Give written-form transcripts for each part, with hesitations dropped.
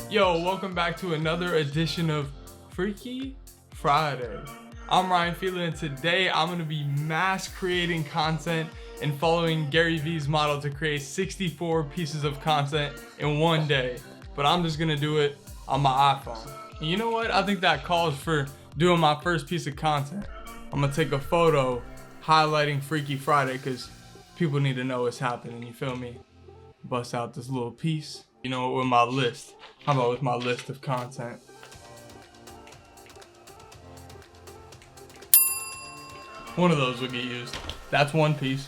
Yo, welcome back to another edition of Freaky Friday. I'm Fila, and today I'm going to be mass creating content and following Gary Vee's model to create 64 pieces of content in one day. But I'm just going to do it on my iPhone. And you know what? I think that calls for doing my first piece of content. I'm going to take a photo highlighting Freaky Friday because people need to know what's happening, you feel me? Bust out this little piece, you know, with my list. How about with my list of content? One of those will get used. That's one piece.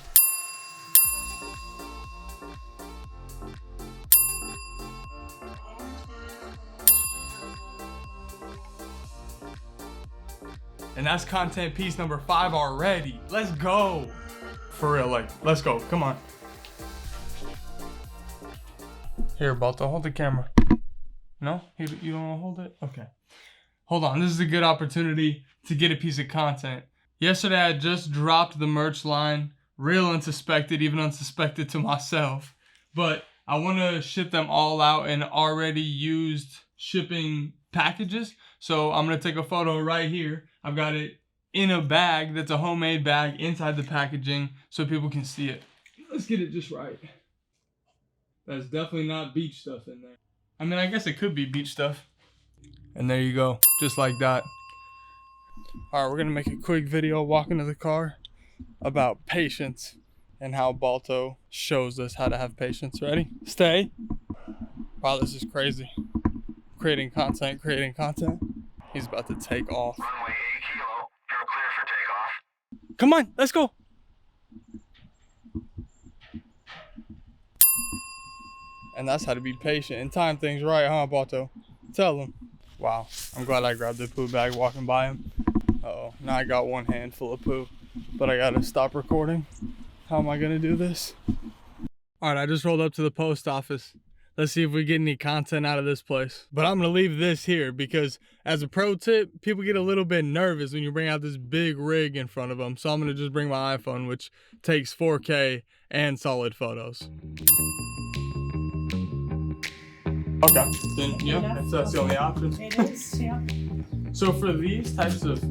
And that's content piece number 5 already. Let's go. For real, like, let's go, come on. Here, Balto, hold the camera. No? You don't want to hold it? Okay. Hold on, this is a good opportunity to get a piece of content. Yesterday, I just dropped the merch line. Real unsuspected, even unsuspected to myself. But I want to ship them all out in already used shipping packages. So I'm going to take a photo right here. I've got it in a bag that's a homemade bag inside the packaging so people can see it. Let's get it just right. That's definitely not beach stuff in there. I mean, I guess it could be beach stuff. And there you go, just like that. All right, we're gonna make a quick video walking to the car about patience and how Balto shows us how to have patience. Ready? Stay. Wow, this is crazy. Creating content. He's about to take off. Runway 8 kilo, you're clear for takeoff. Come on, let's go. And that's how to be patient and time things right, huh, Balto? Tell him. Wow, I'm glad I grabbed the poo bag walking by him. Uh-oh, now I got one hand full of poo, but I gotta stop recording. How am I gonna do this? All right, I just rolled up to the post office. Let's see if we get any content out of this place. But I'm gonna leave this here because as a pro tip, people get a little bit nervous when you bring out this big rig in front of them. So I'm gonna just bring my iPhone, which takes 4K and solid photos. Okay, then yeah, that's the only option. It is, yeah. So for these types of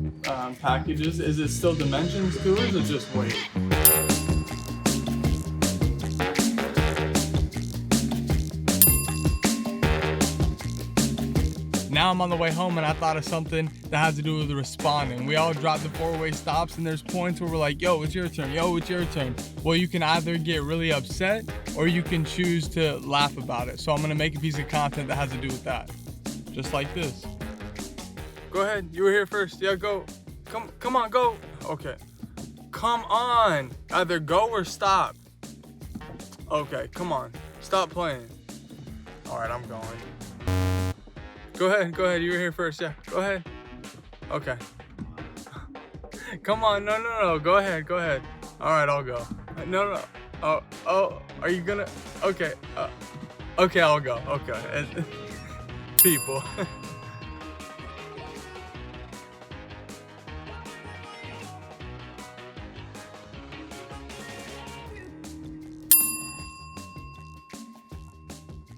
packages, is it still dimensions too, or is it just weight? Now I'm on the way home and I thought of something that has to do with responding. We all drop the 4-way stops and there's points where we're like, yo, it's your turn, yo, it's your turn. Well, you can either get really upset or you can choose to laugh about it. So I'm gonna make a piece of content that has to do with that. Just like this. Go ahead, you were here first. Yeah, go. Come on, go. Okay. Come on. Either go or stop. Okay, come on. Stop playing. All right, I'm going. Go ahead, you were here first, yeah, go ahead. Okay. Come on, no, go ahead. All right, I'll go. No, oh, are you gonna, okay, okay, I'll go, okay. And people.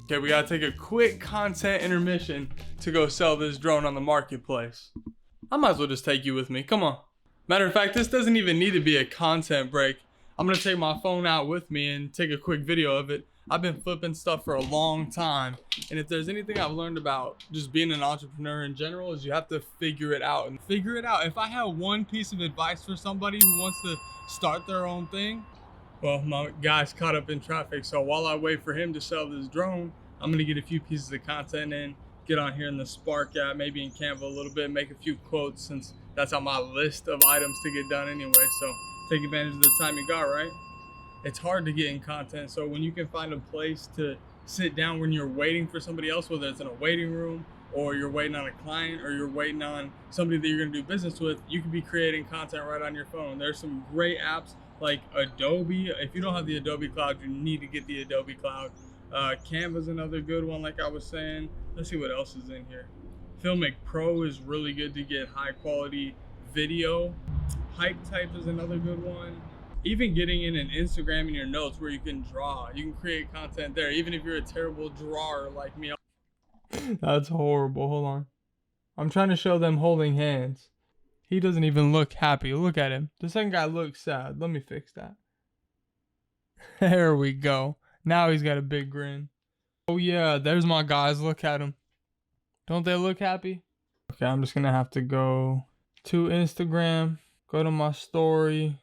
Okay, we gotta take a quick content intermission to go sell this drone on the marketplace. I might as well just take you with me, come on. Matter of fact, this doesn't even need to be a content break. I'm gonna take my phone out with me and take a quick video of it. I've been flipping stuff for a long time. And if there's anything I've learned about just being an entrepreneur in general is you have to figure it out. And figure it out. If I had one piece of advice for somebody who wants to start their own thing, well, my guy's caught up in traffic, so while I wait for him to sell this drone, I'm gonna get a few pieces of content in, get on here in the Spark app, maybe in Canva a little bit, make a few quotes since that's on my list of items to get done anyway, so take advantage of the time you got, right? It's hard to get in content, so when you can find a place to sit down when you're waiting for somebody else, whether it's in a waiting room, or you're waiting on a client, or you're waiting on somebody that you're gonna do business with, you can be creating content right on your phone. There's some great apps like Adobe. If you don't have the Adobe Cloud, you need to get the Adobe Cloud. Canva's another good one, like I was saying. Let's see what else is in here. Filmic Pro is really good to get high quality video. Hype Type is another good one. Even getting in an Instagram in your notes where you can draw. You can create content there, even if you're a terrible drawer like me. That's horrible. Hold on. I'm trying to show them holding hands. He doesn't even look happy. Look at him. The second guy looks sad. Let me fix that. There we go. Now he's got a big grin. Oh yeah, there's my guys. Look at them. Don't they look happy? Okay, I'm just gonna have to go to Instagram, go to my story,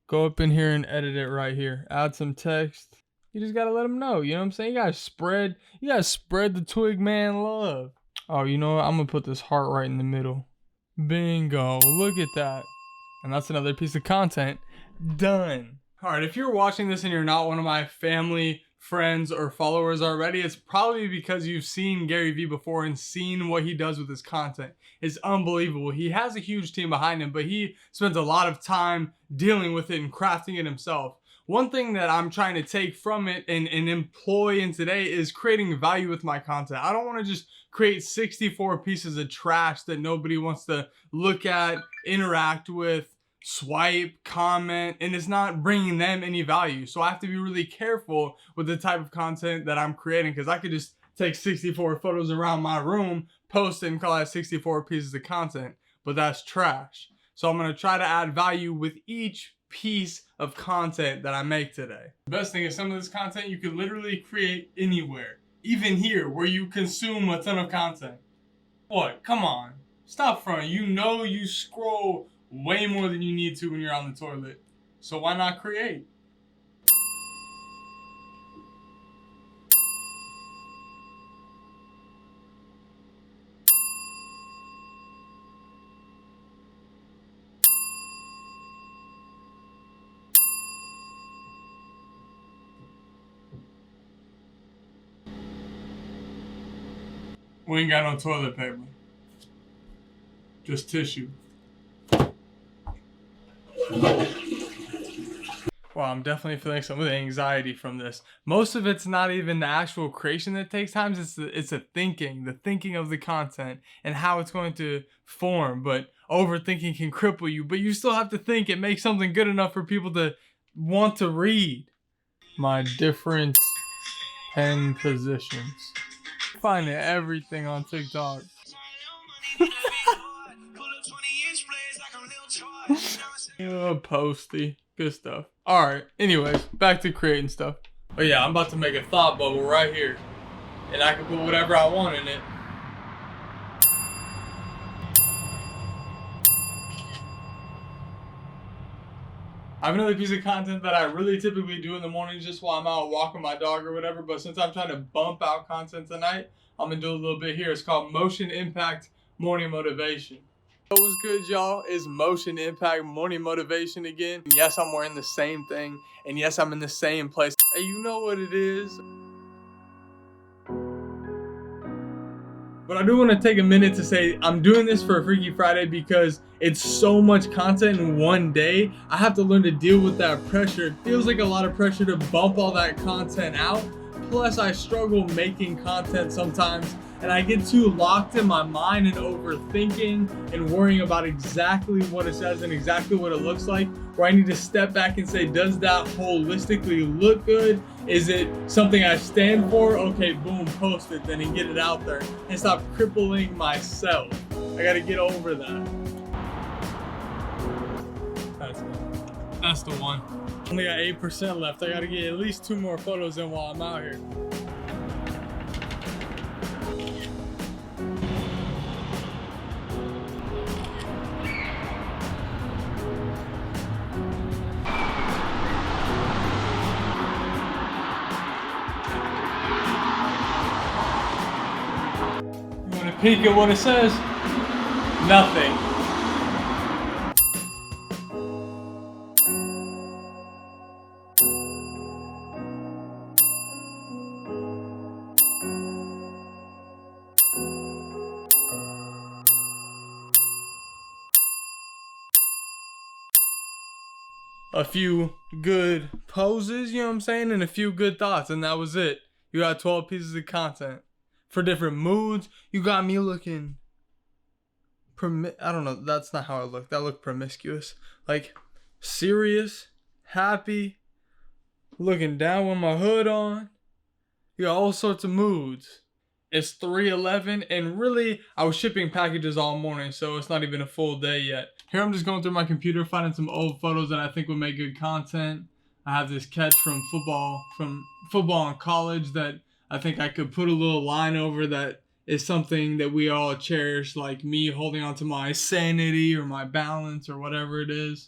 go up in here and edit it right here. Add some text. You just gotta let them know. You know what I'm saying? You gotta spread the Twig Man love. Oh, you know what? I'm gonna put this heart right in the middle. Bingo. Look at that. And that's another piece of content done. All right, if you're watching this and you're not one of my family, friends, or followers already, it's probably because you've seen Gary Vee before and seen what he does with his content. It's unbelievable. He has a huge team behind him, but he spends a lot of time dealing with it and crafting it himself. One thing that I'm trying to take from it and employ in today is creating value with my content. I don't want to just create 64 pieces of trash that nobody wants to look at, interact with, swipe, comment, and it's not bringing them any value. So I have to be really careful with the type of content that I'm creating, because I could just take 64 photos around my room, post it, and call it 64 pieces of content, but that's trash. So I'm going to try to add value with each piece of content that I make today. The best thing is some of this content you can literally create anywhere, even here where you consume a ton of content. What? Come on. Stop fronting. You know you scroll way more than you need to when you're on the toilet. So why not create? We ain't got no toilet paper. Just tissue. Wow, I'm definitely feeling some of the anxiety from this. Most of it's not even the actual creation that takes time. It's the thinking of the content and how it's going to form. But overthinking can cripple you. But you still have to think and make something good enough for people to want to read. My different pen positions. Finding everything on TikTok. Posty. Good stuff. Alright, anyways, back to creating stuff. Oh yeah, I'm about to make a thought bubble right here. And I can put whatever I want in it. I have another piece of content that I really typically do in the mornings just while I'm out walking my dog or whatever, but since I'm trying to bump out content tonight, I'm gonna do a little bit here. It's called Motion Impact Morning Motivation. What was good, y'all? Is Motion Impact Morning Motivation again. Yes, I'm wearing the same thing, and yes, I'm in the same place. Hey, you know what it is. But I do want to take a minute to say I'm doing this for Freaky Friday because it's so much content in one day. I have to learn to deal with that pressure. It feels like a lot of pressure to bump all that content out. Plus, I struggle making content sometimes, and I get too locked in my mind and overthinking and worrying about exactly what it says and exactly what it looks like, where I need to step back and say, does that holistically look good? Is it something I stand for? Okay, boom, post it then and get it out there and stop crippling myself. I gotta get over that. That's the one. Only got 8% left. I gotta get at least 2 more photos in while I'm out here. You wanna peek at what it says? Nothing. A few good poses, you know what I'm saying, and a few good thoughts, and that was it. You got 12 pieces of content for different moods. You got me looking I don't know, that's not how I look. That looked promiscuous. Like serious, happy, looking down with my hood on. You got all sorts of moods. It's 3:11, and really, I was shipping packages all morning, so it's not even a full day yet. Here I'm just going through my computer, finding some old photos that I think would make good content. I have this catch from football in college that I think I could put a little line over that is something that we all cherish, like me holding on to my sanity or my balance or whatever it is.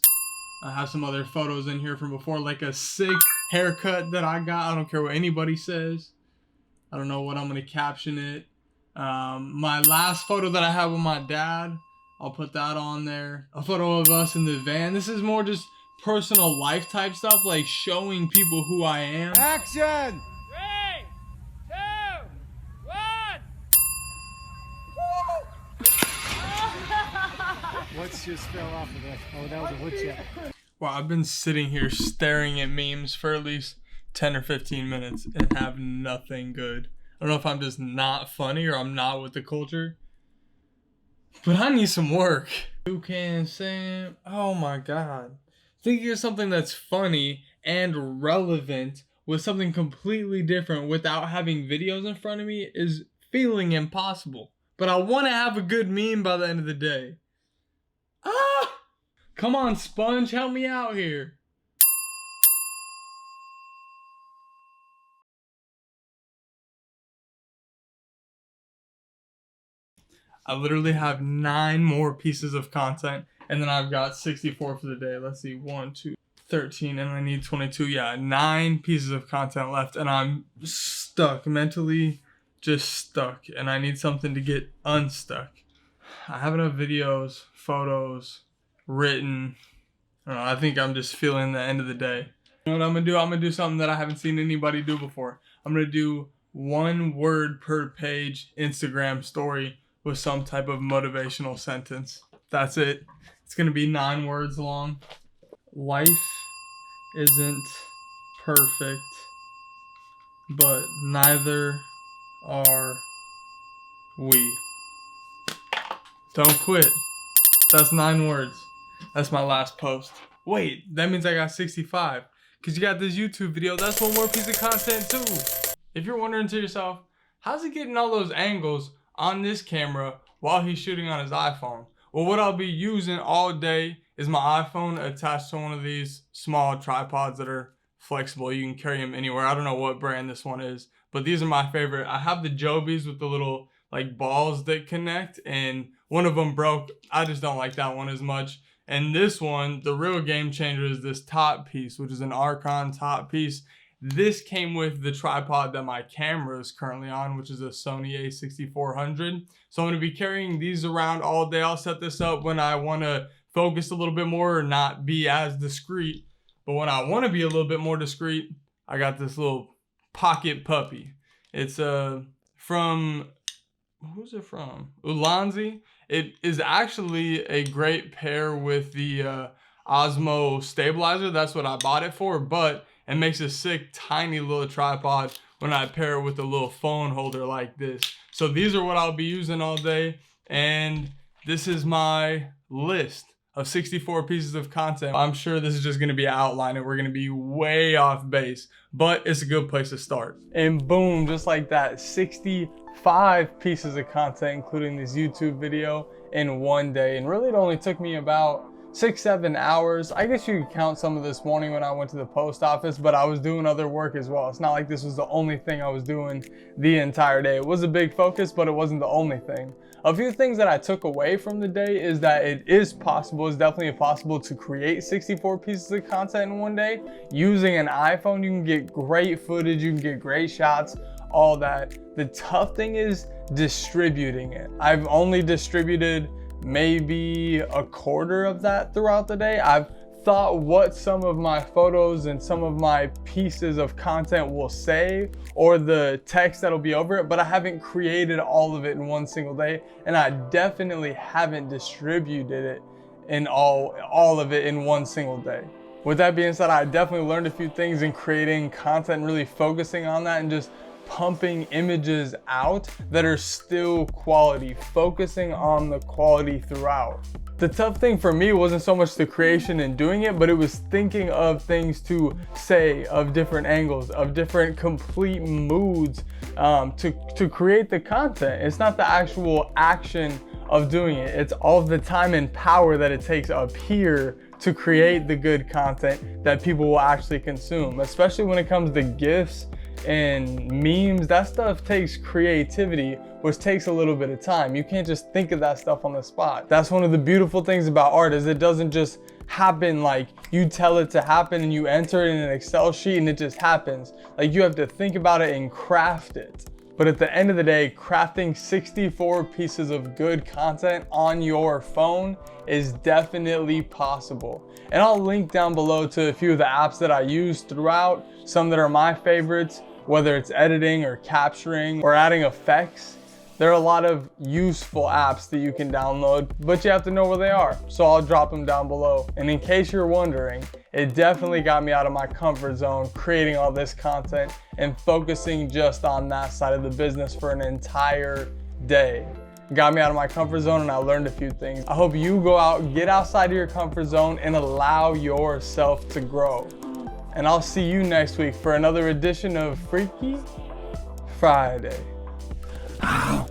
I have some other photos in here from before, like a sick haircut that I got. I don't care what anybody says. I don't know what I'm going to caption it. My last photo that I have with my dad, I'll put that on there. A photo of us in the van. This is more just personal life type stuff, like showing people who I am. Action! 3, 2, 1. What's just fell off of that? Oh, that was a woodchuck. Wow, I've been sitting here staring at memes for at least 10 or 15 minutes and have nothing good. I don't know if I'm just not funny or I'm not with the culture, but I need some work. Who can say, oh my God. Thinking of something that's funny and relevant with something completely different without having videos in front of me is feeling impossible. But I want to have a good meme by the end of the day. Ah! Come on, Sponge, help me out here. I literally have 9 more pieces of content, and then I've got 64 for the day. Let's see, 1, 2, 13, and I need 22. Yeah, 9 pieces of content left, and I'm stuck, mentally just stuck, and I need something to get unstuck. I have enough videos, photos, written. I don't know, I think I'm just feeling the end of the day. You know what I'm gonna do? I'm gonna do something that I haven't seen anybody do before. I'm gonna do 1 word per page Instagram story with some type of motivational sentence. That's it. It's gonna be 9 words long. Life isn't perfect, but neither are we. Don't quit. That's 9 words. That's my last post. Wait, that means I got 65. Because you got this YouTube video. That's 1 more piece of content too. If you're wondering to yourself, how's he getting all those angles on this camera while he's shooting on his iPhone? Well, what I'll be using all day is my iPhone attached to one of these small tripods that are flexible. You can carry them anywhere. I don't know what brand this one is, but these are my favorite. I have the Jobies with the little like balls that connect, and one of them broke. I just don't like that one as much. And this one, the real game changer, is this top piece, which is an Archon top piece. This came with the tripod that my camera is currently on, which is a Sony a6400. So I'm going to be carrying these around all day. I'll set this up when I want to focus a little bit more or not be as discreet. But when I want to be a little bit more discreet, I got this little pocket puppy. It's from, who's it from? Ulanzi. It is actually a great pair with the Osmo stabilizer. That's what I bought it for, but it makes a sick tiny little tripod when I pair it with a little phone holder like this. So these are what I'll be using all day, and this is my list of 64 pieces of content. I'm sure this is just going to be an outline and we're going to be way off base, but it's a good place to start. And boom, just like that, 65 pieces of content, including this YouTube video, in one day. And really it only took me about 6-7 hours. I guess you could count some of this morning when I went to the post office, but I was doing other work as well. It's not like this was the only thing I was doing the entire day. It was a big focus, but it wasn't the only thing. A few things that I took away from the day is that it is possible, it's definitely possible to create 64 pieces of content in one day. Using an iPhone, you can get great footage, you can get great shots, all that. The tough thing is distributing it. I've only distributed maybe a quarter of that throughout the day. I've thought what some of my photos and some of my pieces of content will say, or the text that'll be over it, but I haven't created all of it in one single day, and I definitely haven't distributed it in all of it in one single day. With that being said, I definitely learned a few things in creating content, really focusing on that and just pumping images out that are still quality, focusing on the quality throughout. The tough thing for me wasn't so much the creation and doing it, but it was thinking of things to say, of different angles, of different complete moods to create the content. It's not the actual action of doing it. It's all of the time and power that it takes up here to create the good content that people will actually consume, especially when it comes to GIFs and memes. That stuff takes creativity, which takes a little bit of time. You can't just think of that stuff on the spot. That's one of the beautiful things about art, is it doesn't just happen like you tell it to happen and you enter it in an Excel sheet and it just happens. Like, you have to think about it and craft it. But at the end of the day, crafting 64 pieces of good content on your phone is definitely possible. And I'll link down below to a few of the apps that I use throughout, some that are my favorites, whether it's editing or capturing or adding effects. There are a lot of useful apps that you can download, but you have to know where they are. So I'll drop them down below. And in case you're wondering, it definitely got me out of my comfort zone creating all this content and focusing just on that side of the business for an entire day. It got me out of my comfort zone and I learned a few things. I hope you go out, get outside of your comfort zone and allow yourself to grow. And I'll see you next week for another edition of Freaky Friday. Ow.